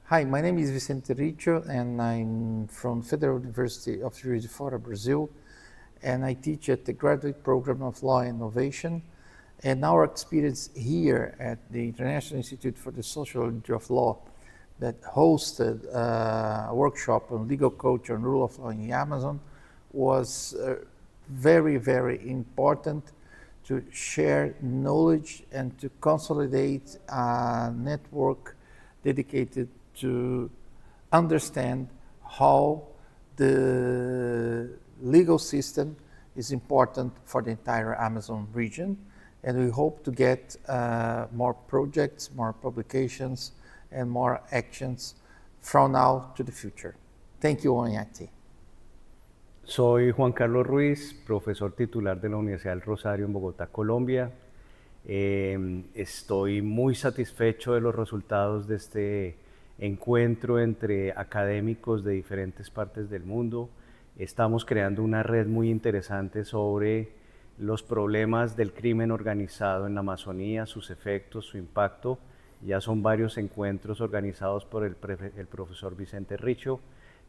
Hi, my name is Vicente Riccio, and I'm from Federal University of Juiz de Fora, Brazil, and I teach at the Graduate Program of Law and Innovation. And our experience here at the International Institute for the Sociology of Law that hosted a workshop on legal culture and rule of law in the Amazon was very, very important to share knowledge and to consolidate a network dedicated to understand how the legal system is important for the entire Amazon region. And we hope to get more projects, more publications, and more actions from now to the future. Thank you, ONIACTI. Soy Juan Carlos Ruiz, profesor titular de la Universidad del Rosario en Bogotá, Colombia. Estoy muy satisfecho de los resultados de este encuentro entre académicos de diferentes partes del mundo. Estamos creando una red muy interesante sobre los problemas del crimen organizado en la Amazonía, sus efectos, su impacto. Ya son varios encuentros organizados por el profesor Vicente Riccio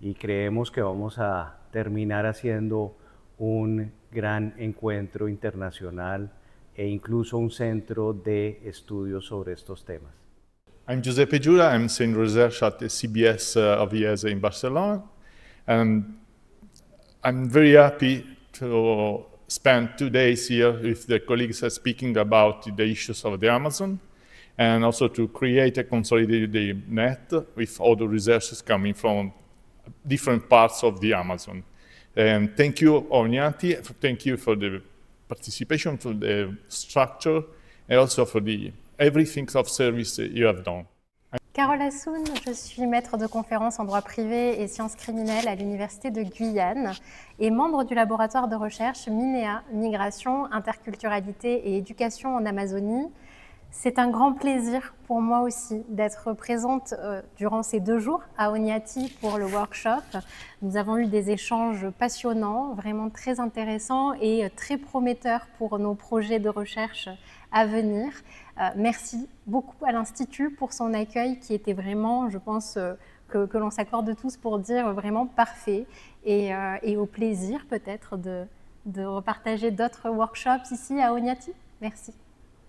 y creemos que vamos a terminar haciendo un gran encuentro internacional e incluso un centro de estudios sobre estos temas. I'm Giuseppe Giura, I'm Senior Research at the CBS of IESE in Barcelona. And I'm very happy to spend 2 days here with the colleagues speaking about the issues of the Amazon, and also to create a consolidated net with all the researchers coming from different parts of the Amazon. And thank you, ONIACTI, thank you for the participation, for the structure, and also for the everything of service you have done. Carole Assoun, je suis maître de conférences en droit privé et sciences criminelles à l'Université de Guyane et membre du laboratoire de recherche MINEA, Migration, Interculturalité et Éducation en Amazonie. C'est un grand plaisir pour moi aussi d'être présente durant ces 2 jours à ONIACTI pour le workshop. Nous avons eu des échanges passionnants, vraiment très intéressants et très prometteurs pour nos projets de recherche à venir. Merci beaucoup à l'Institut pour son accueil qui était vraiment, je pense, que l'on s'accorde tous pour dire vraiment parfait et au plaisir peut-être de repartager d'autres workshops ici à ONIACTI. Merci.